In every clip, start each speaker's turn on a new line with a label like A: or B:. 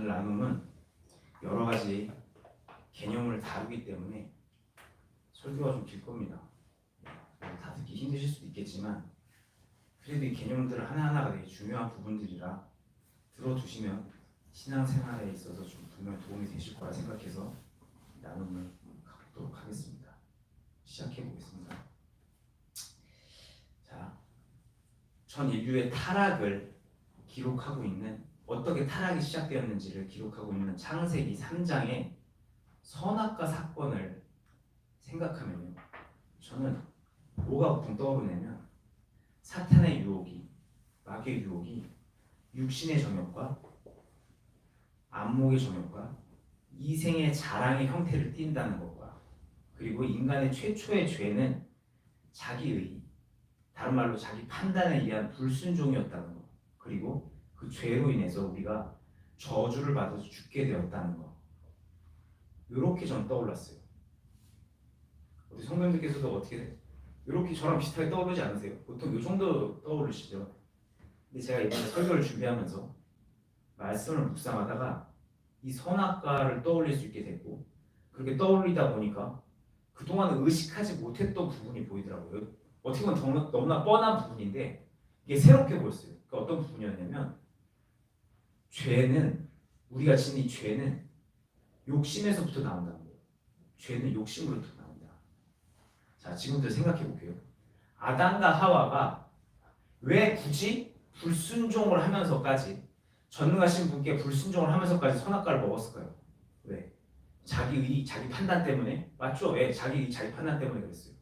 A: 오늘 나눔은 여러 가지 개념을 다루기 때문에 설교가 좀 길 겁니다. 다 듣기 힘드실 수도 있겠지만 그래도 이 개념들 하나하나가 되게 중요한 부분들이라 들어두시면 신앙생활에 있어서 좀 분명 도움이 되실 거라 생각해서 나눔을 갖도록 하겠습니다. 시작해 보겠습니다. 자, 전 인류의 타락을 기록하고 있는, 어떻게 타락이 시작되었는지를 기록하고 있는 창세기 3장의 선악과 사건을 생각하면요, 저는 뭐가 보통 떠오르냐면 사탄의 유혹이, 마귀의 유혹이 육신의 정욕과 안목의 정욕과 이생의 자랑의 형태를 띈다는 것과, 그리고 인간의 최초의 죄는 자기의, 다른 말로 자기 판단에 의한 불순종이었다는 것, 그리고 그 죄로 인해서 우리가 저주를 받아서 죽게 되었다는 것, 이렇게 전 떠올랐어요. 우리 성도님들께서도 어떻게 이렇게 저랑 비슷하게 떠오르지 않으세요? 보통 이 정도 떠오르시죠? 근데 제가 이번에 설교를 준비하면서 말씀을 묵상하다가 이 선악과를 떠올릴 수 있게 됐고, 그렇게 떠올리다 보니까 그동안 의식하지 못했던 부분이 보이더라고요. 어떻게 보면 너무나 뻔한 부분인데 이게 새롭게 보였어요. 그러니까 어떤 부분이었냐면, 죄는, 우리가 지닌 이 죄는 욕심에서부터 나온다는 거예요. 죄는 욕심으로부터 나온다. 자, 지금부터 생각해 볼게요. 아담과 하와가 왜 굳이 불순종을 하면서까지, 전능하신 분께 불순종을 하면서까지 선악과를 먹었을까요? 왜? 자기 의, 자기 판단 때문에? 맞죠? 왜? 자기 의, 자기 판단 때문에 그랬어요.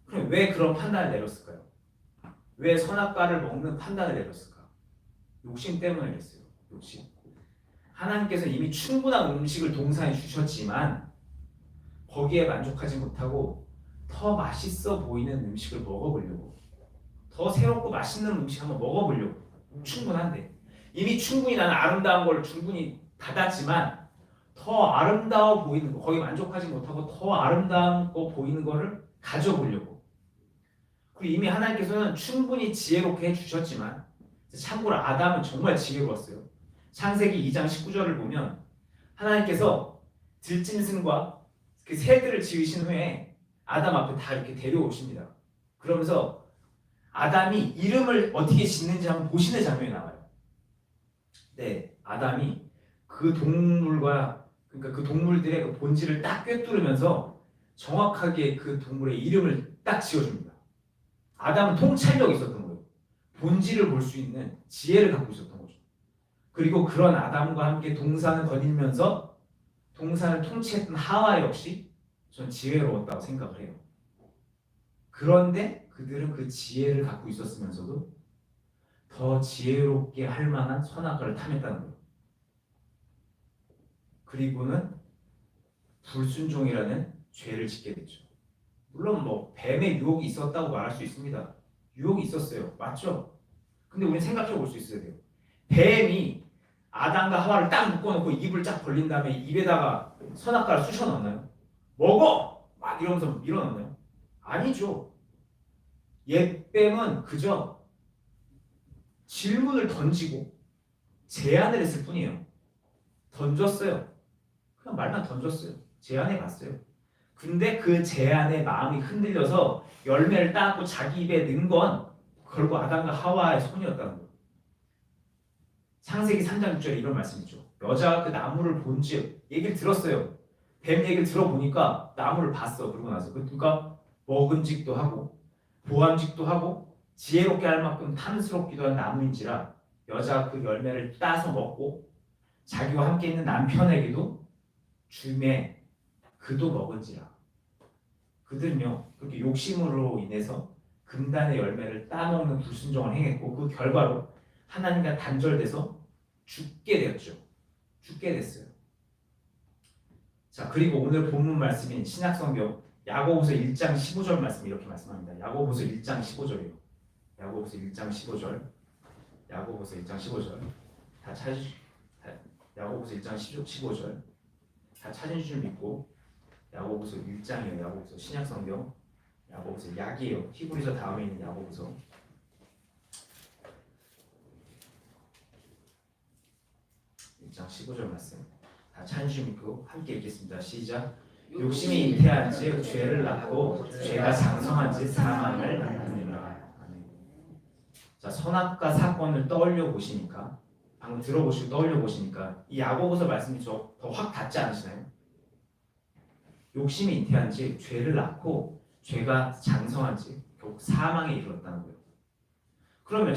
A: 그럼 왜 그런 판단을 내렸을까요? 왜 선악과를 먹는 판단을 내렸을까? 욕심 때문에 그랬어요. 욕심. 하나님께서 이미 충분한 음식을 동산에 주셨지만 거기에 만족하지 못하고 더 맛있어 보이는 음식을 먹어보려고, 더 새롭고 맛있는 음식 한번 먹어보려고, 충분한데 이미 충분히 나는 아름다운 걸 충분히 받았지만 더 아름다워 보이는 거, 거기 만족하지 못하고 더 아름다운 거 보이는 거를 가져보려고. 그리고 이미 하나님께서는 충분히 지혜롭게 해주셨지만, 참고로 아담은 정말 지혜로웠어요. 창세기 2장 19절을 보면 하나님께서 들짐승과 그 새들을 지으신 후에 아담 앞에 다 이렇게 데려오십니다. 그러면서 아담이 이름을 어떻게 짓는지 한번 보시는 장면이 나와요. 네, 아담이 그 동물과, 그러니까 그 동물들의 그 본질을 딱 꿰뚫으면서 정확하게 그 동물의 이름을 딱 지어줍니다. 아담은 통찰력이 있었던 거예요. 본질을 볼 수 있는 지혜를 갖고 있었던 거죠. 그리고 그런 아담과 함께 동산을 거닐면서 동산을 통치했던 하와 역시 전 지혜로웠다고 생각을 해요. 그런데 그들은 그 지혜를 갖고 있었으면서도 더 지혜롭게 할 만한 선악과를 탐했다는 거예요. 그리고는 불순종이라는 죄를 짓게 됐죠. 물론 뭐 뱀의 유혹이 있었다고 말할 수 있습니다. 유혹이 있었어요. 맞죠? 근데 우리는 생각해 볼 수 있어야 돼요. 뱀이 아담과 하와를 딱 묶어놓고 입을 쫙 벌린 다음에 입에다가 선악과를 쑤셔 넣나요? 먹어! 막 이러면서 밀어넣나요? 아니죠. 옛 뱀은 그저 질문을 던지고 제안을 했을 뿐이에요. 던졌어요. 그냥 말만 던졌어요. 제안해 봤어요. 근데 그 제안에 마음이 흔들려서 열매를 따고 자기 입에 넣은 건 결국 아담과 하와의 손이었다는 거예요. 창세기 3장 6절에 이런 말씀이 있죠. 여자가 그 나무를 본즉, 얘기를 들었어요. 뱀 얘기를 들어보니까 나무를 봤어. 그러고 나서 그러니까 먹음직도 하고 보암직도 하고 지혜롭게 할 만큼 탐스럽기도 한 나무인지라 여자가 그 열매를 따서 먹고 자기와 함께 있는 남편에게도 주매 그도 먹은지라. 그들은요, 그렇게 욕심으로 인해서 금단의 열매를 따먹는 불순종을 행했고 그 결과로 하나님과 단절돼서 죽게 되었죠. 죽게 됐어요. 자, 그리고 오늘 본문 말씀인 신약성경 야고보서 1장 15절 말씀 이렇게 말씀합니다. 야고보서 1장 15절이에요. 야고보서 1장 15절. 야고보서 1장 15절. 다 찾으시, 야고보서 1장 15절. 다 찾으신 줄 믿고, 야고보서 1장이에요. 야고보서 신약성경. 야고보서 약이에요. 히브리서 다음에 있는 야고보서. 1장 15절 말씀. 다 찬슈 믿고 함께 읽겠습니다. 시작. 욕심이 잉태한 즉 죄를 낳고 죄가 장성한 즉 사망을 낳느니라. 자, 선악과 사건을 떠올려 보시니까, 방금 들어보시고 떠올려 보시니까 이 야고보서 말씀이 더 확 닿지 않으시나요? 욕심이 잉태한 즉 죄를 낳고 죄가 장성한 즉 결국 사망에 이르렀다는 거예요. 그러면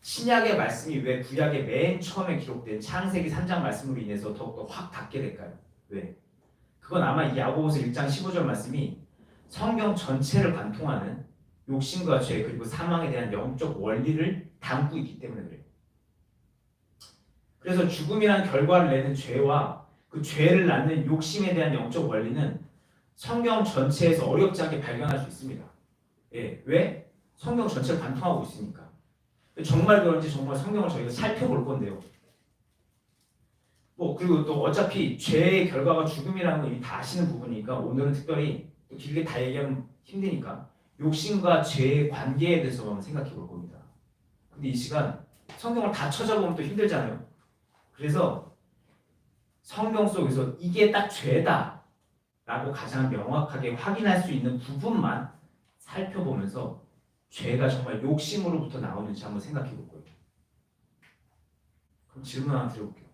A: 신약의 말씀이 왜 구약의 맨 처음에 기록된 창세기 3장 말씀으로 인해서 더욱더 확 닿게 될까요? 왜? 그건 아마 이 야고보서 1장 15절 말씀이 성경 전체를 관통하는 욕심과 죄 그리고 사망에 대한 영적 원리를 담고 있기 때문에 그래요. 그래서 죽음이란 결과를 내는 죄와 그 죄를 낳는 욕심에 대한 영적 원리는 성경 전체에서 어렵지 않게 발견할 수 있습니다. 예, 왜? 성경 전체를 관통하고 있으니까. 정말 그런지 정말 성경을 저희가 살펴볼 건데요. 그리고 또 어차피 죄의 결과가 죽음이라는 걸 이미 다 아시는 부분이니까 오늘은 특별히 또 길게 다 얘기하면 힘드니까 욕심과 죄의 관계에 대해서 한번 생각해 볼 겁니다. 근데 이 시간 성경을 다 찾아보면 또 힘들잖아요. 그래서 성경 속에서 이게 딱 죄다 라고 가장 명확하게 확인할 수 있는 부분만 살펴보면서 죄가 정말 욕심으로부터 나오는지 한번 생각해 볼 거예요. 그럼 질문 하나 드려볼게요.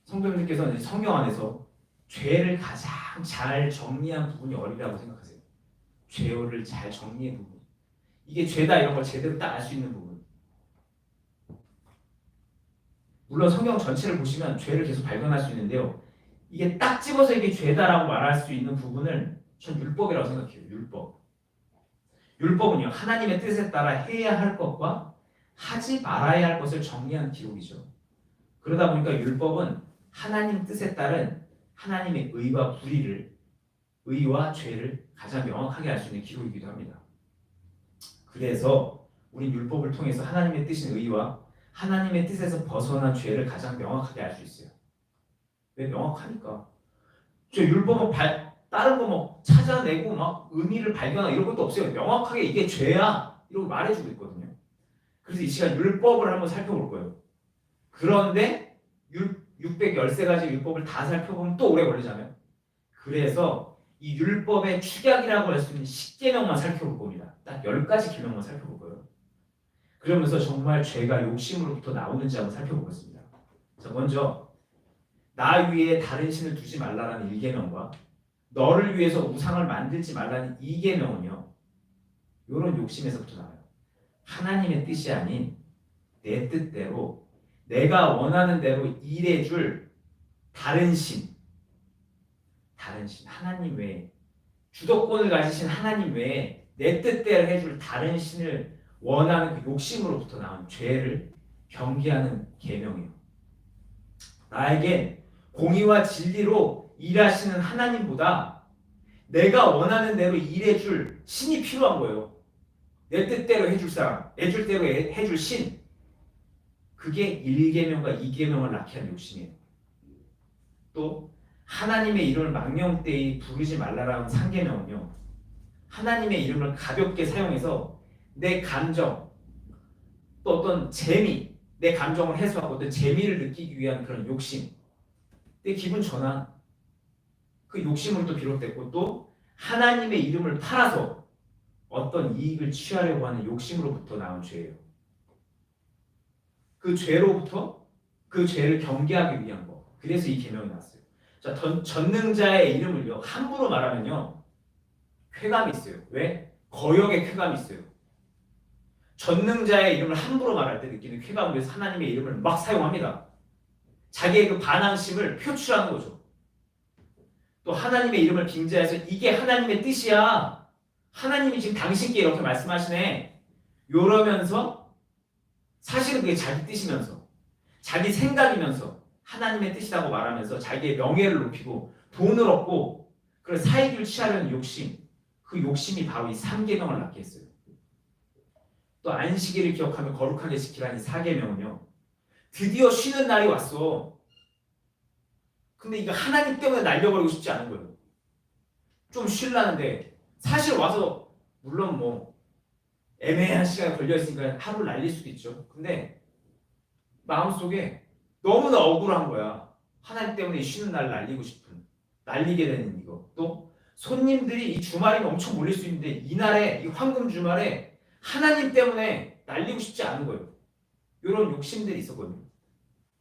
A: 성도님께서는 성경 안에서 죄를 가장 잘 정리한 부분이 어디라고 생각하세요? 죄를 잘 정리한 부분. 이게 죄다 이런 걸 제대로 딱 알 수 있는 부분. 물론 성경 전체를 보시면 죄를 계속 발견할 수 있는데요. 이게 딱 집어서 이게 죄다라고 말할 수 있는 부분을 전 율법이라고 생각해요. 율법은요. 하나님의 뜻에 따라 해야 할 것과 하지 말아야 할 것을 정리한 기록이죠. 그러다 보니까 율법은 하나님 뜻에 따른 하나님의 의와 불의를, 의와 죄를 가장 명확하게 알 수 있는 기록이기도 합니다. 그래서 우리 율법을 통해서 하나님의 뜻인 의와 하나님의 뜻에서 벗어난 죄를 가장 명확하게 알 수 있어요. 왜? 명확하니까. 저 율법은 다른 거 뭐 찾아내고 막 의미를 발견하고 이런 것도 없어요. 명확하게 이게 죄야 이러고 말해주고 있거든요. 그래서 이 시간 율법을 한번 살펴볼 거예요. 그런데 613가지 율법을 다 살펴보면 또 오래 걸리잖아요. 그래서 이 율법의 축약이라고 할 수 있는 10계명만 살펴볼 겁니다. 딱 10가지 계명만 살펴볼 거예요. 그러면서 정말 죄가 욕심으로부터 나오는지 한번 살펴보겠습니다. 자, 먼저 나 위에 다른 신을 두지 말라라는 1계명과 너를 위해서 우상을 만들지 말라는 2계명은요. 이런 욕심에서부터 나와요. 하나님의 뜻이 아닌 내 뜻대로 내가 원하는 대로 일해줄 다른 신, 하나님 외에 주도권을 가지신 하나님 외에 내 뜻대로 해줄 다른 신을 원하는 그 욕심으로부터 나온 죄를 경계하는 계명이에요. 나에겐 공의와 진리로 일하시는 하나님보다 내가 원하는 대로 일해줄 신이 필요한 거예요. 내 뜻대로 해줄 사람, 내 뜻대로 해줄 신. 그게 1계명과 2계명을 낳게 한 욕심이에요. 또 하나님의 이름을 망령되이 부르지 말라라는 3계명은요. 하나님의 이름을 가볍게 사용해서 내 감정, 또 어떤 재미, 내 감정을 해소하고 어떤 재미를 느끼기 위한 그런 욕심, 내 기분 전환, 그 욕심으로 비롯됐고 또 하나님의 이름을 팔아서 어떤 이익을 취하려고 하는 욕심으로부터 나온 죄예요. 그 죄로부터 그 죄를 경계하기 위한 거. 그래서 이 계명이 나왔어요. 자, 전능자의 이름을요 함부로 말하면요 쾌감이 있어요. 왜? 거역의 쾌감이 있어요. 전능자의 이름을 함부로 말할 때 느끼는 쾌감을 위해서 하나님의 이름을 막 사용합니다. 자기의 그 반항심을 표출하는 거죠. 또 하나님의 이름을 빙자해서 이게 하나님의 뜻이야. 하나님이 지금 당신께 이렇게 말씀하시네. 이러면서 사실은 그게 자기 뜻이면서 자기 생각이면서 하나님의 뜻이라고 말하면서 자기의 명예를 높이고 돈을 얻고 그런 사익을 취하려는 욕심, 그 욕심이 바로 이 3계명을 낳게 했어요. 또 안식일을 기억하며 거룩하게 지키라는 이 4계명은요 드디어 쉬는 날이 왔어. 근데 이거 하나님 때문에 날려버리고 싶지 않은 거예요. 좀 쉬려는데 사실 와서 물론 뭐 애매한 시간이 걸려있으니까 하루를 날릴 수도 있죠. 근데 마음속에 너무나 억울한 거야. 하나님 때문에 쉬는 날 날리게 되는 이거. 또 손님들이 이 주말이 엄청 몰릴 수 있는데 이날에 이 황금 주말에 하나님 때문에 날리고 싶지 않은 거예요. 이런 욕심들이 있었거든요.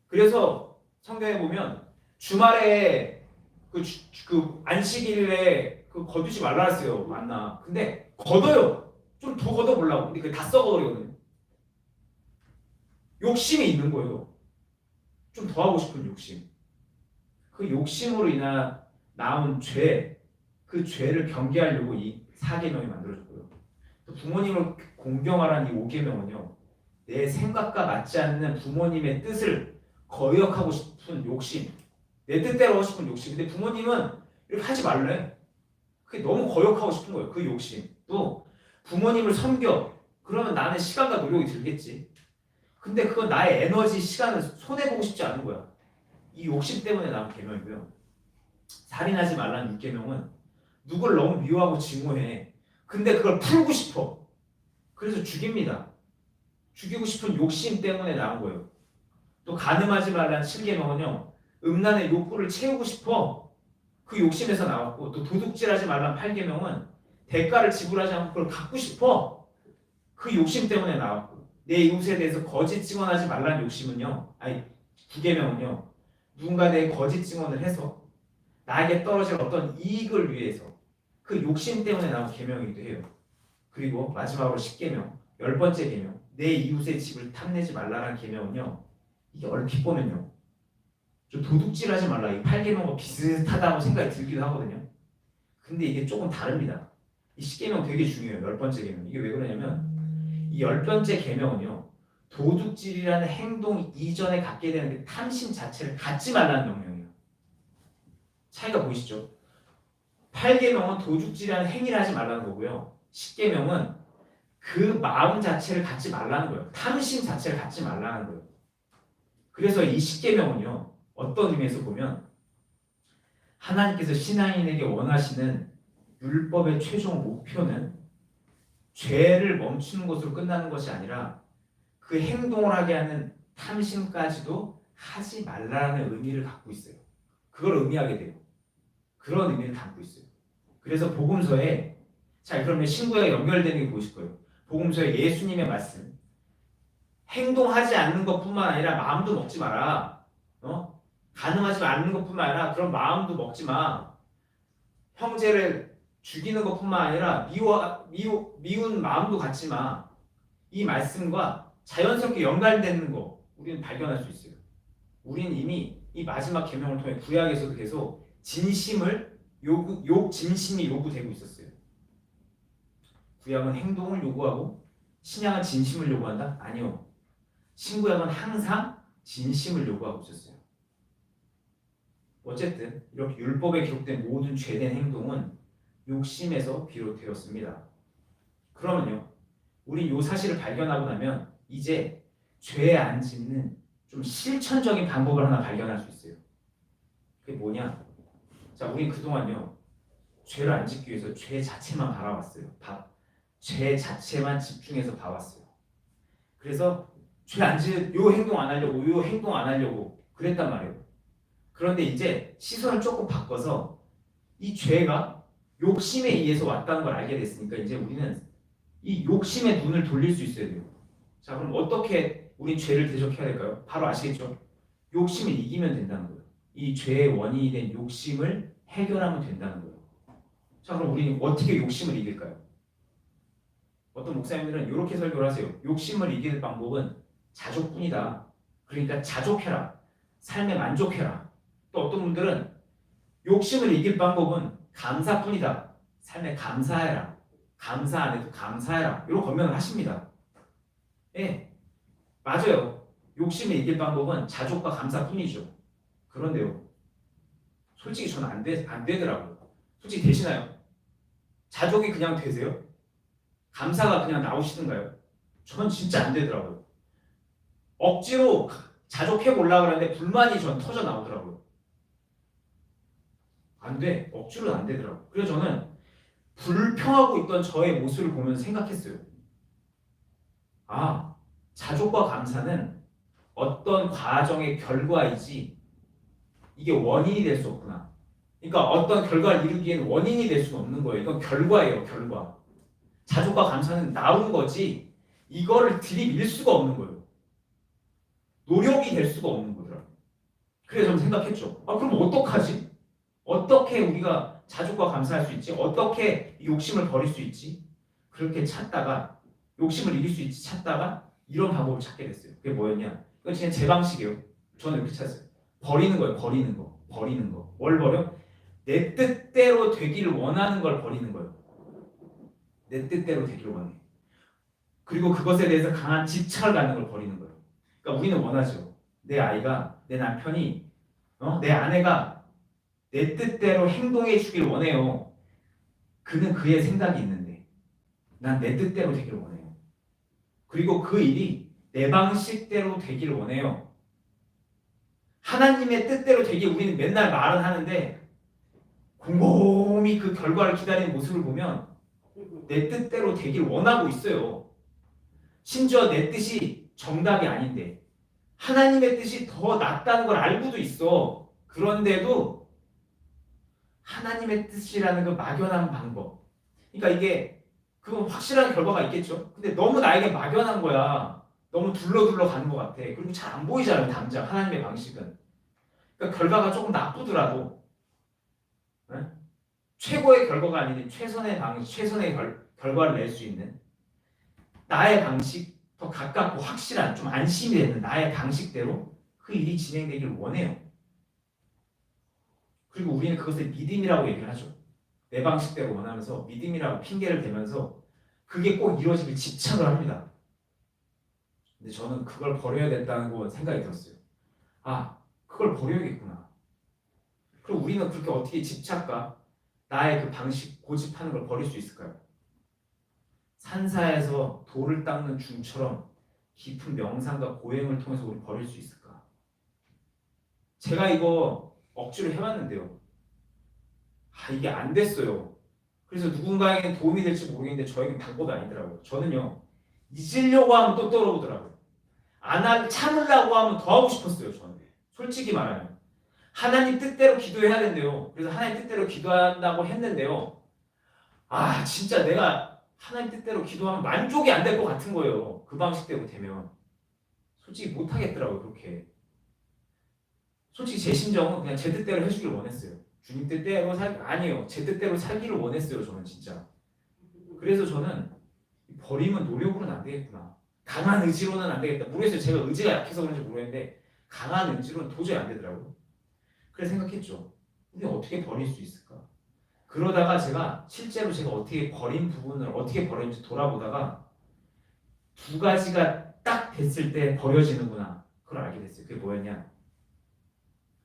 A: 그래서 성경에 보면 주말에 그 안식일에 그 거두지 말라 했어요. 맞나? 근데 걷어요. 좀 더 걷어보려고. 근데 그게 다 썩어버리거든요. 욕심이 있는 거예요. 좀 더 하고 싶은 욕심. 그 욕심으로 인한 나온 죄, 그 죄를 경계하려고 이 4계명이 만들어졌고요. 또 부모님을 공경하라는 이 5계명은요. 내 생각과 맞지 않는 부모님의 뜻을 거역하고 싶은 욕심, 내 뜻대로 하고 싶은 욕심. 근데 부모님은 이렇게 하지 말래. 그게 너무 거역하고 싶은 거예요. 그 욕심. 또 부모님을 섬겨. 그러면 나는 시간과 노력이 들겠지. 근데 그건 나의 에너지, 시간을 손해보고 싶지 않은 거야. 이 욕심 때문에 나온 계명이고요. 살인하지 말라는 6계명은 누굴 너무 미워하고 증오해. 근데 그걸 풀고 싶어. 그래서 죽입니다. 죽이고 싶은 욕심 때문에 나온 거예요. 또 간음하지 말라는 7계명은요. 음란의 욕구를 채우고 싶어. 그 욕심에서 나왔고, 또 도둑질하지 말라는 8계명은 대가를 지불하지 않고 그걸 갖고 싶어. 그 욕심 때문에 나왔고, 내 이웃에 대해서 거짓 증언하지 말라는 욕심은요. 9계명은요. 누군가 내 거짓 증언을 해서 나에게 떨어질 어떤 이익을 위해서 그 욕심 때문에 나온 계명이기도 해요. 그리고 마지막으로 10계명, 10번째 계명, 내 이웃의 집을 탐내지 말라는 계명은요. 이게 얼핏 보면요. 좀 도둑질하지 말라. 이 8계명과 비슷하다고 생각이 들기도 하거든요. 근데 이게 조금 다릅니다. 이 10계명 되게 중요해요. 10번째 계명. 이게 왜 그러냐면 이 10번째 계명은요. 도둑질이라는 행동 이전에 갖게 되는 그 탐심 자체를 갖지 말라는 명령이에요. 차이가 보이시죠? 8계명은 도둑질이라는 행위를 하지 말라는 거고요. 10계명은 그 마음 자체를 갖지 말라는 거예요. 탐심 자체를 갖지 말라는 거예요. 그래서 이 10계명은요. 어떤 의미에서 보면 하나님께서 신앙인에게 원하시는 율법의 최종 목표는 죄를 멈추는 것으로 끝나는 것이 아니라 그 행동을 하게 하는 탐심까지도 하지 말라는 의미를 갖고 있어요. 그걸 의미하게 돼요. 그런 의미를 담고 있어요. 그래서 복음서에 자 그러면 신구에 연결되는 게 보이실 거예요. 복음서에 예수님의 말씀 행동하지 않는 것뿐만 아니라 마음도 먹지 마라. 가늠하지 않는 것뿐만 아니라 그런 마음도 먹지 마. 형제를 죽이는 것뿐만 아니라 미운 마음도 갖지 마. 이 말씀과 자연스럽게 연관되는 거 우리는 발견할 수 있어요. 우리는 이미 이 마지막 계명을 통해 구약에서도 계속 진심을 진심이 요구되고 있었어요. 구약은 행동을 요구하고 신약은 진심을 요구한다? 아니요. 신구약은 항상 진심을 요구하고 있었어요. 어쨌든 이렇게 율법에 기록된 모든 죄된 행동은 욕심에서 비롯되었습니다. 그러면요. 우리 이 사실을 발견하고 나면 이제 죄에 안 짓는 좀 실천적인 방법을 하나 발견할 수 있어요. 그게 뭐냐? 자, 우리 그동안요. 죄를 안 짓기 위해서 죄 자체만 바라봤어요. 죄 자체만 집중해서 봐왔어요. 그래서 죄 안 짓는 요 행동 안 하려고 요 행동 안 하려고 그랬단 말이에요. 그런데 이제 시선을 조금 바꿔서 이 죄가 욕심에 의해서 왔다는 걸 알게 됐으니까 이제 우리는 이 욕심의 눈을 돌릴 수 있어야 돼요. 자, 그럼 어떻게 우리 죄를 대적해야 될까요? 바로 아시겠죠? 욕심을 이기면 된다는 거예요. 이 죄의 원인이 된 욕심을 해결하면 된다는 거예요. 자, 그럼 우리는 어떻게 욕심을 이길까요? 어떤 목사님들은 이렇게 설교를 하세요. 욕심을 이기는 방법은 자족뿐이다. 그러니까 자족해라. 삶에 만족해라. 또 어떤 분들은 욕심을 이길 방법은 감사뿐이다. 삶에 감사해라. 감사 안 해도 감사해라. 이런 권면을 하십니다. 예, 맞아요. 욕심을 이길 방법은 자족과 감사뿐이죠. 그런데요. 솔직히 저는 안 되더라고요. 솔직히 되시나요? 자족이 그냥 되세요? 감사가 그냥 나오시던가요? 전 진짜 안 되더라고요. 억지로 자족해 보려고 하는데 불만이 전 터져 나오더라고요. 안 돼. 억지로는 안 되더라고요. 그래서 저는 불평하고 있던 저의 모습을 보면서 생각했어요. 아, 자족과 감사는 어떤 과정의 결과이지 이게 원인이 될 수 없구나. 그러니까 어떤 결과를 이루기에는 원인이 될 수는 없는 거예요. 이건 결과예요, 결과. 자족과 감사는 나온 거지 이거를 들이밀 수가 없는 거예요. 노력이 될 수가 없는 거더라고요. 그래서 좀 생각했죠. 아, 그럼 어떡하지? 어떻게 우리가 자족과 감사할 수 있지? 어떻게 욕심을 버릴 수 있지? 그렇게 찾다가 욕심을 이길 수 있지 찾다가 이런 방법을 찾게 됐어요. 그게 뭐였냐? 이건 그냥 제 방식이에요. 저는 이렇게 찾았어요. 버리는 거예요. 버리는 거. 버리는 거. 뭘 버려? 내 뜻대로 되기를 원하는 걸 버리는 거예요. 내 뜻대로 되기를 원해. 그리고 그것에 대해서 강한 집착을 갖는 걸 버리는 거예요. 그러니까 우리는 원하죠. 내 아이가, 내 남편이, 내 아내가 내 뜻대로 행동해 주길 원해요. 그는 그의 생각이 있는데 난 내 뜻대로 되기를 원해요. 그리고 그 일이 내 방식대로 되기를 원해요. 하나님의 뜻대로 되길 우리는 맨날 말은 하는데 곰곰이 그 결과를 기다리는 모습을 보면 내 뜻대로 되길 원하고 있어요. 심지어 내 뜻이 정답이 아닌데 하나님의 뜻이 더 낫다는 걸 알고도 있어. 그런데도 하나님의 뜻이라는 그 막연한 방법. 그러니까 이게 그건 확실한 결과가 있겠죠. 근데 너무 나에게 막연한 거야. 너무 둘러둘러 가는 것 같아. 그리고 잘 안 보이잖아요. 당장 하나님의 방식은. 그러니까 결과가 조금 나쁘더라도 네? 최고의 결과가 아닌 최선의 방식, 최선의 결과를 낼 수 있는 나의 방식, 더 가깝고 확실한 좀 안심이 되는 나의 방식대로 그 일이 진행되길 원해요. 그리고 우리는 그것을 믿음이라고 얘기를 하죠. 내 방식대로 원하면서 믿음이라고 핑계를 대면서 그게 꼭 이루어지길 집착을 합니다. 근데 저는 그걸 버려야 된다는 거 생각이 들었어요. 아, 그걸 버려야겠구나. 그럼 우리는 그렇게 어떻게 집착과 나의 그 방식, 고집하는 걸 버릴 수 있을까요? 산사에서 돌을 닦는 중처럼 깊은 명상과 고행을 통해서 우리 버릴 수 있을까? 제가 이거 억지로 해봤는데요. 이게 안 됐어요. 그래서 누군가에게 도움이 될지 모르겠는데 저에겐 방법이 아니더라고요. 저는요. 잊으려고 하면 또 떠오르더라고요. 참으려고 하면 더 하고 싶었어요. 저는. 솔직히 말하면. 하나님 뜻대로 기도해야 된대요. 그래서 하나님 뜻대로 기도한다고 했는데요. 진짜 내가 하나님 뜻대로 기도하면 만족이 안 될 것 같은 거예요. 그 방식대로 되면. 솔직히 못하겠더라고요. 그렇게. 솔직히 제 심정은 그냥 제 뜻대로 해주길 원했어요. 주님 뜻대로 아니에요. 제 뜻대로 살기를 원했어요. 저는 진짜. 그래서 저는 버리면 노력으로는 안 되겠구나. 강한 의지로는 안 되겠다. 모르겠어요. 제가 의지가 약해서 그런지 모르겠는데 강한 의지로는 도저히 안 되더라고요. 그래서 생각했죠. 근데 어떻게 버릴 수 있을까? 그러다가 실제로 제가 어떻게 버린 부분을 어떻게 버렸는지 돌아보다가 두 가지가 딱 됐을 때 버려지는구나. 그걸 알게 됐어요. 그게 뭐였냐?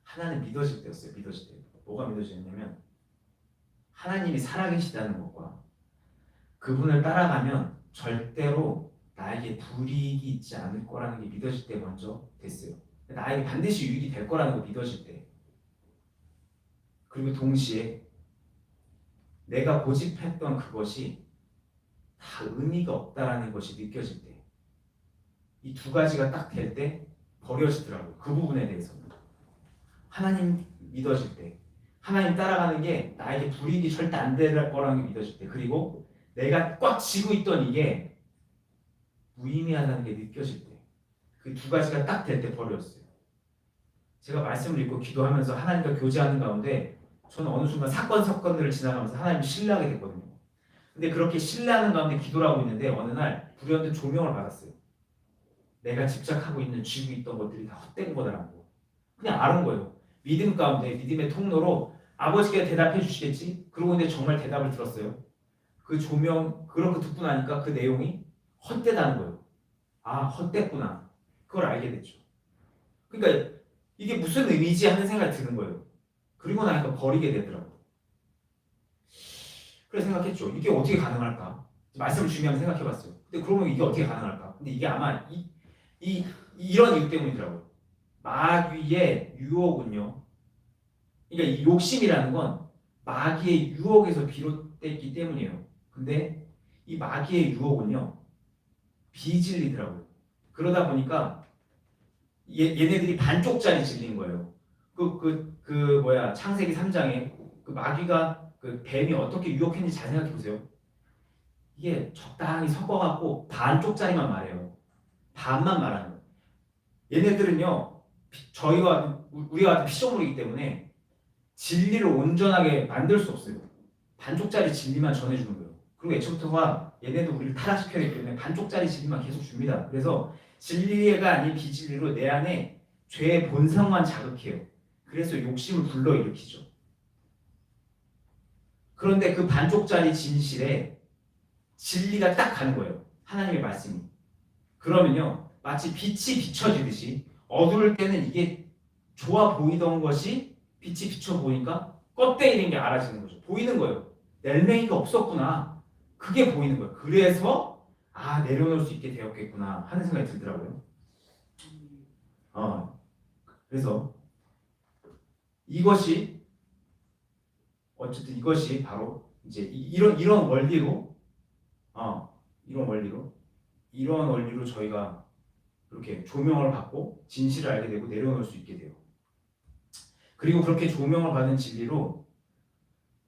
A: 하나는 믿어질 때였어요. 믿어질 때. 뭐가 믿어지냐면 하나님이 살아계시다는 것과 그분을 따라가면 절대로 나에게 불이익이 있지 않을 거라는 게 믿어질 때 먼저 됐어요. 나에게 반드시 유익이 될 거라는 거 믿어질 때. 그리고 동시에 내가 고집했던 그것이 다 의미가 없다라는 것이 느껴질 때. 이 두 가지가 딱 될 때 버려지더라고요. 그 부분에 대해서는. 하나님 믿어질 때. 하나님 따라가는 게 나에게 불이익이 절대 안 될 거라는 게 믿어질 때. 그리고 내가 꽉 쥐고 있던 이게 무의미하다는 게 느껴질 때. 그 두 가지가 딱 될 때 버렸어요. 제가 말씀을 읽고 기도하면서 하나님과 교제하는 가운데 저는 어느 순간 사건들을 지나가면서 하나님을 신뢰하게 됐거든요. 근데 그렇게 신뢰하는 가운데 기도를 하고 있는데 어느 날 불현듯 조명을 받았어요. 내가 집착하고 있는 쥐고 있던 것들이 다 헛된 거다라는 거. 그냥 아는 거예요. 믿음 가운데 믿음의 통로로 아버지께 대답해 주시겠지? 그러고 있는데 정말 대답을 들었어요. 그 조명 그렇게 듣고 나니까 그 내용이 헛되다는 거예요. 헛됐구나. 그걸 알게 됐죠. 그러니까 이게 무슨 의미지 하는 생각이 드는 거예요. 그리고 나니까 버리게 되더라고요. 그래서 생각했죠. 이게 어떻게 가능할까? 말씀을 준비하면 생각해봤어요. 근데 그러면 이게 어떻게 가능할까? 근데 이게 아마 이런 이유 때문이더라고요. 마귀의 유혹은요. 그러니까 이 욕심이라는 건 마귀의 유혹에서 비롯됐기 때문이에요. 근데 이 마귀의 유혹은요. 비진리더라고요. 그러다 보니까 얘네들이 반쪽짜리 진리인 거예요. 창세기 3장에 그 마귀가 그 뱀이 어떻게 유혹했는지 잘 생각해 보세요. 이게 적당히 섞어갖고 반쪽짜리만 말해요. 반만 말하는 거예요. 얘네들은요, 우리가 같은 피조물이기 때문에 진리를 온전하게 만들 수 없어요. 반쪽짜리 진리만 전해주는 거예요. 그리고 애초부터가 얘네도 우리를 타락시켜야 되기 때문에 반쪽짜리 진리만 계속 줍니다. 그래서 진리가 아닌 비진리로 내 안에 죄의 본성만 자극해요. 그래서 욕심을 불러일으키죠. 그런데 그 반쪽짜리 진실에 진리가 딱 가는 거예요. 하나님의 말씀이. 그러면요, 마치 빛이 비춰지듯이 어두울 때는 이게 좋아 보이던 것이 빛이 비춰 보니까 껍데기인 게 알아지는 거죠. 보이는 거예요. 낼맹이가 없었구나. 그게 보이는 거예요. 그래서 내려놓을 수 있게 되었겠구나 하는 생각이 들더라고요. 그래서 이것이 바로 이제 이런 원리로 이런 원리로 저희가 이렇게 조명을 받고 진실을 알게 되고 내려놓을 수 있게 돼요. 그리고 그렇게 조명을 받은 진리로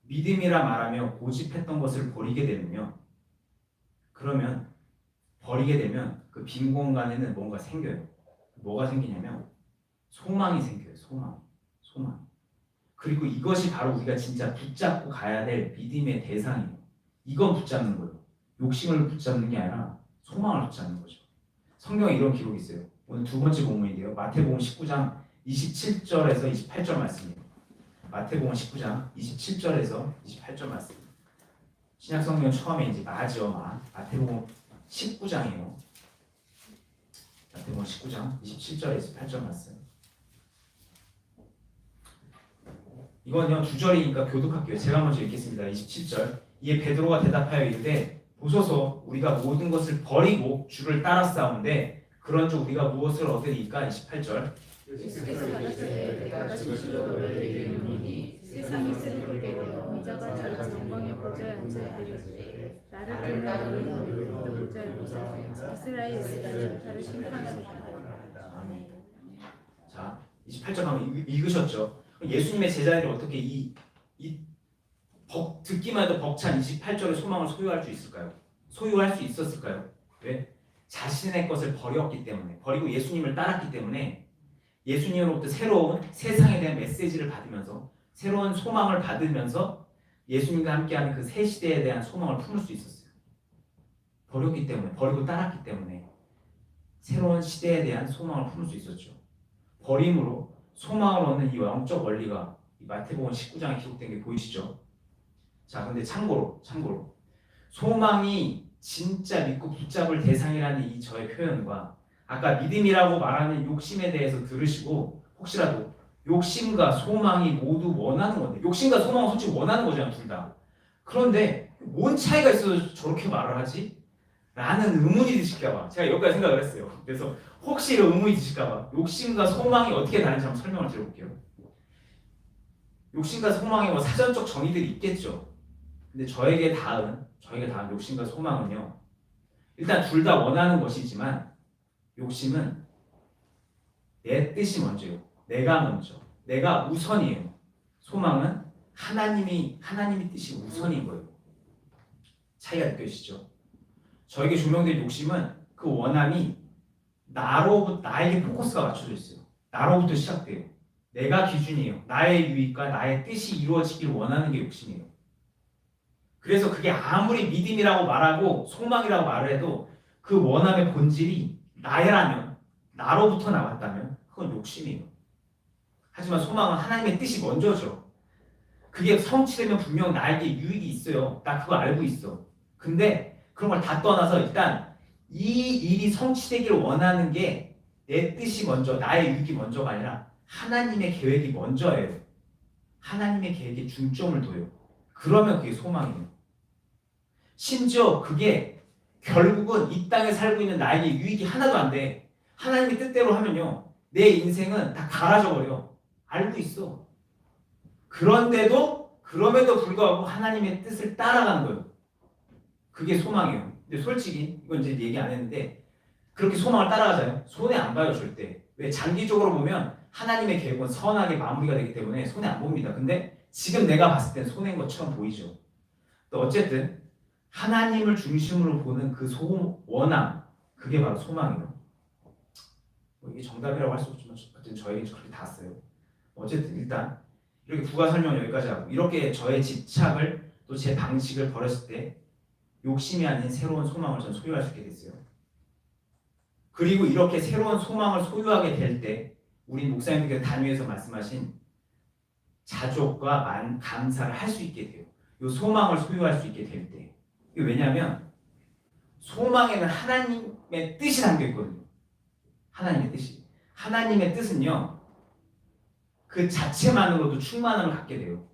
A: 믿음이라 말하며 고집했던 것을 버리게 되면요. 그러면 버리게 되면 그 빈 공간에는 뭔가 생겨요. 뭐가 생기냐면 소망이 생겨요. 소망. 그리고 이것이 바로 우리가 진짜 붙잡고 가야 될 믿음의 대상이에요. 이건 붙잡는 거예요. 욕심을 붙잡는 게 아니라 소망을 붙잡는 거죠. 성경에 이런 기록이 있어요. 오늘 두 번째 본문인데요. 마태복음 19장 27절에서 28절 말씀이에요. 마태복음 19장 27절에서 28절 말씀. 신약 성경 처음에 이제 마태복음 19장이에요. 마태복음 19장 27절에서 28절 말씀. 이건요 두 절이니까 교독할게요. 제가 먼저 읽겠습니다. 27절. 이에 베드로가 대답하여 이르되 보소서 우리가 모든 것을 버리고 주를 따라 싸운데 그런즉 우리가 무엇을 얻으리까? 28절.
B: 세상이 쓰는 꼴대로 의자가 자라 정방에 보좌에 앉아야 하리로되 나를 따르는 보좌에 보좌 이스라엘 이스라엘 나를 심판하리라.
A: 자 28절 한번 읽으셨죠? 예수님의 제자들이 어떻게 듣기만 해도 벅찬 28절의 소망을 소유할 수 있을까요? 소유할 수 있었을까요? 왜? 자신의 것을 버렸기 때문에, 버리고 예수님을 따랐기 때문에 예수님으로부터 새로운 세상에 대한 메시지를 받으면서 새로운 소망을 받으면서 예수님과 함께하는 그 새 시대에 대한 소망을 품을 수 있었어요. 버렸기 때문에, 버리고 따랐기 때문에 새로운 시대에 대한 소망을 품을 수 있었죠. 버림으로 소망을 얻는 이 영적 원리가 이 마태복음 19장에 기록된 게 보이시죠? 자, 근데 참고로 소망이 진짜 믿고 붙잡을 대상이라는 이 저의 표현과 아까 믿음이라고 말하는 욕심에 대해서 들으시고 혹시라도 욕심과 소망이 모두 원하는 건데 욕심과 소망은 솔직히 원하는 거잖아요, 둘 다. 그런데 뭔 차이가 있어서 저렇게 말을 하지? 라는 의문이 드실까봐 제가 여기까지 생각을 했어요. 그래서 혹시 이런 의문이 드실까봐 욕심과 소망이 어떻게 다른지 한번 설명을 드려볼게요. 욕심과 소망에 사전적 정의들이 있겠죠. 근데 저에게 닿은 욕심과 소망은요, 일단 둘 다 원하는 것이지만 욕심은 내 뜻이 먼저예요. 내가 먼저, 내가 우선이에요. 소망은 하나님의 뜻이 우선인 거예요. 차이가 느껴지시죠? 저에게 조명된 욕심은 그 원함이 나에게 포커스가 맞춰져 있어요. 나로부터 시작돼요. 내가 기준이에요. 나의 유익과 나의 뜻이 이루어지기를 원하는 게 욕심이에요. 그래서 그게 아무리 믿음이라고 말하고 소망이라고 말을 해도 그 원함의 본질이 나라면, 나로부터 나왔다면 그건 욕심이에요. 하지만 소망은 하나님의 뜻이 먼저죠. 그게 성취되면 분명 나에게 유익이 있어요. 나 그거 알고 있어. 근데 그런 걸 다 떠나서 일단 이 일이 성취되기를 원하는 게 내 뜻이 먼저, 나의 유익이 먼저가 아니라 하나님의 계획이 먼저예요. 하나님의 계획에 중점을 둬요. 그러면 그게 소망이에요. 심지어 그게 결국은 이 땅에 살고 있는 나에게 유익이 하나도 안 돼. 하나님의 뜻대로 하면요, 내 인생은 다 갈아져 버려. 알고 있어. 그럼에도 불구하고 하나님의 뜻을 따라가는 거예요. 그게 소망이에요. 근데 솔직히 이건 이제 얘기 안 했는데 그렇게 소망을 따라가잖아요. 손해 안 봐요, 절대. 왜? 장기적으로 보면 하나님의 계획은 선하게 마무리가 되기 때문에 손해 안 봅니다. 근데 지금 내가 봤을 땐 손해인 것처럼 보이죠. 또 어쨌든 하나님을 중심으로 보는 그 원함, 그게 바로 소망이에요. 뭐 이게 정답이라고 할 수 없지만 어쨌든 저에게 그렇게 닿았어요. 어쨌든 일단 이렇게 부가 설명 여기까지 하고 이렇게 저의 집착을 또 제 방식을 버렸을 때 욕심이 아닌 새로운 소망을 전 소유할 수 있게 됐어요. 그리고 이렇게 새로운 소망을 소유하게 될 때 우리 목사님께서 단위에서 말씀하신 자족과 감사를 할 수 있게 돼요. 이 소망을 소유할 수 있게 될 때. 이게 왜냐하면 소망에는 하나님의 뜻이 담겨 있거든요. 하나님의 뜻이. 하나님의 뜻은요. 그 자체만으로도 충만함을 갖게 돼요.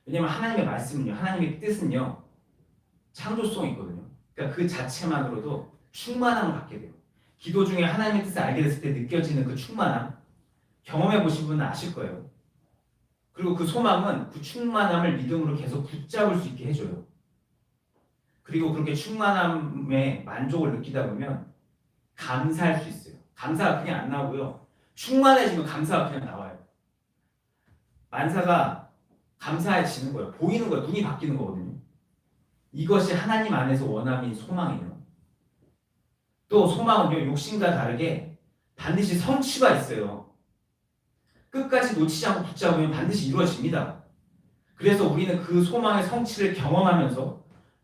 A: 왜냐하면 하나님의 말씀은요. 하나님의 뜻은요. 창조성이 있거든요. 그러니까 그 자체만으로도 충만함을 갖게 돼요. 기도 중에 하나님의 뜻을 알게 됐을 때 느껴지는 그 충만함 경험해 보신 분은 아실 거예요. 그리고 그 소망은 그 충만함을 믿음으로 계속 붙잡을 수 있게 해줘요. 그리고 그렇게 충만함에 만족을 느끼다 보면 감사할 수 있어요. 감사가 그냥 안 나오고요. 충만해지면 감사가 그냥 나와요. 만사가 감사해지는 거예요. 보이는 거예요. 눈이 바뀌는 거거든요. 이것이 하나님 안에서 원함인 소망이에요. 또 소망은요. 욕심과 다르게 반드시 성취가 있어요. 끝까지 놓치지 않고 붙잡으면 반드시 이루어집니다. 그래서 우리는 그 소망의 성취를 경험하면서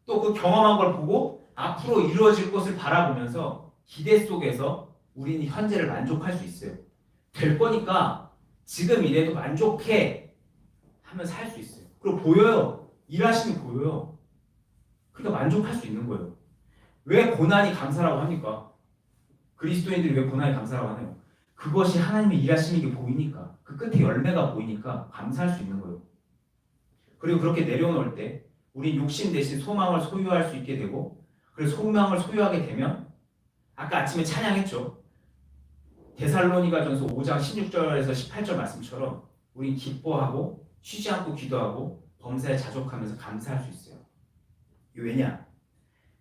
A: 또 그 경험한 걸 보고 앞으로 이루어질 것을 바라보면서 기대 속에서 우리는 현재를 만족할 수 있어요. 될 거니까 지금 이래도 만족해 하면 살 수 있어요. 그리고 보여요. 일하시면 보여요. 그러니까 만족할 수 있는 거예요. 왜 고난이 감사라고 합니까? 그리스도인들이 왜 고난이 감사라고 하나요? 그것이 하나님의 일하시는 게 보이니까 그 끝에 열매가 보이니까 감사할 수 있는 거예요. 그리고 그렇게 내려놓을 때 우리 욕심 대신 소망을 소유할 수 있게 되고 그래서 소망을 소유하게 되면 아까 아침에 찬양했죠. 데살로니가전서 5장 16절에서 18절 말씀처럼 우린 기뻐하고 쉬지 않고 기도하고 범사에 자족하면서 감사할 수 있어요. 왜냐?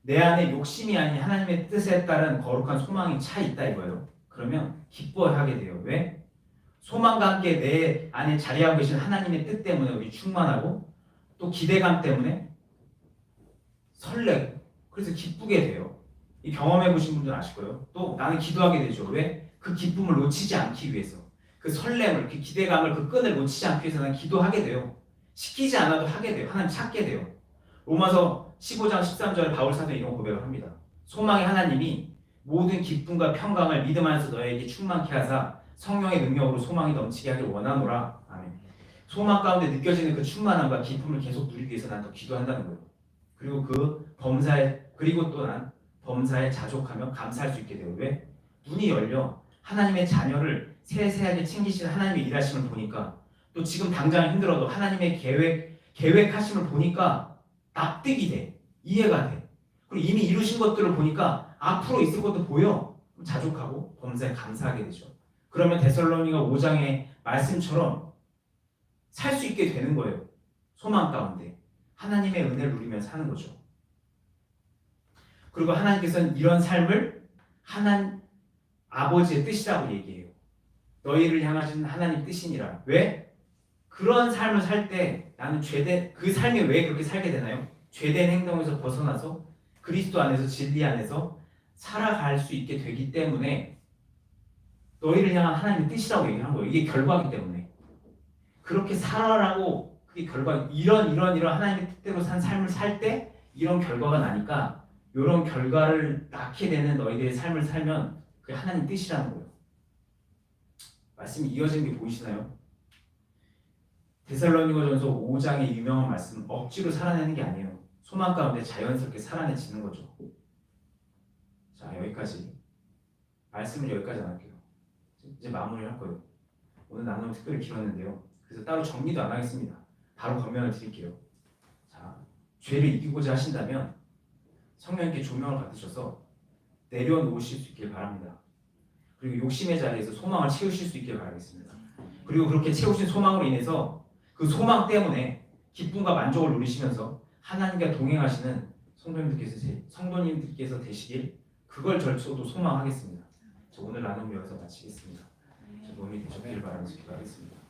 A: 내 안에 욕심이 아닌 하나님의 뜻에 따른 거룩한 소망이 차 있다 이거예요. 그러면 기뻐하게 돼요. 왜? 소망과 함께 내 안에 자리하고 계신 하나님의 뜻 때문에 우리 충만하고 또 기대감 때문에 설레고 그래서 기쁘게 돼요. 이 경험해 보신 분들 아실 거예요. 또 나는 기도하게 되죠. 왜? 그 기쁨을 놓치지 않기 위해서 그 설렘을, 그 기대감을, 그 끈을 놓치지 않기 위해서 나는 기도하게 돼요. 시키지 않아도 하게 돼요. 하나님 찾게 돼요. 로마서 15장 13절에 바울 사도는 이런 고백을 합니다. 소망의 하나님이 모든 기쁨과 평강을 믿음 안에서 너에게 충만케 하사 성령의 능력으로 소망이 넘치게 하길 원하노라. 아멘. 소망 가운데 느껴지는 그 충만함과 기쁨을 계속 누리기 위해서 난 더 기도한다는 거예요. 그리고 또 난 범사에 자족하며 감사할 수 있게 돼요. 왜? 눈이 열려 하나님의 자녀를 세세하게 챙기시는 하나님의 일하심을 보니까 또 지금 당장 힘들어도 하나님의 계획하심을 보니까 납득이 돼. 이해가 돼. 그리고 이미 이루신 것들을 보니까 앞으로 있을 것도 보여. 자족하고 범사에 감사하게 되죠. 그러면 데살로니가 5장의 말씀처럼 살 수 있게 되는 거예요. 소망 가운데. 하나님의 은혜를 누리며 사는 거죠. 그리고 하나님께서는 이런 삶을 하나님 아버지의 뜻이라고 얘기해요. 너희를 향하신 하나님 뜻이니라. 왜? 그런 삶을 살 때 나는 그 삶이 왜 그렇게 살게 되나요? 죄된 행동에서 벗어나서 그리스도 안에서 진리 안에서 살아갈 수 있게 되기 때문에 너희를 향한 하나님의 뜻이라고 얘기한 거예요. 이게 결과이기 때문에. 그렇게 살아라고 그게 결과 이런 하나님의 뜻대로 산 삶을 살 때 이런 결과가 나니까 이런 결과를 낳게 되는 너희들의 삶을 살면 그게 하나님 뜻이라는 거예요. 말씀이 이어지는 게 보이시나요? 데살로니가전서 5장의 유명한 말씀 억지로 살아내는 게 아니에요. 소망 가운데 자연스럽게 살아내지는 거죠. 자, 여기까지. 말씀을 여기까지 안 할게요. 이제 마무리를 할 거예요. 오늘 나누면 특별히 길었는데요. 그래서 따로 정리도 안 하겠습니다. 바로 권면을 드릴게요. 자, 죄를 이기고자 하신다면 성령님께 조명을 받으셔서 내려놓으실 수 있길 바랍니다. 그리고 욕심의 자리에서 소망을 채우실 수 있길 바라겠습니다. 그리고 그렇게 채우신 소망으로 인해서 그 소망 때문에 기쁨과 만족을 누리시면서 하나님과 동행하시는 성도님들께서 되시길 그걸 저도 소망하겠습니다. 오늘 나눔 여기서 마치겠습니다. 도움이 되셨길 바라면서 기도하겠습니다.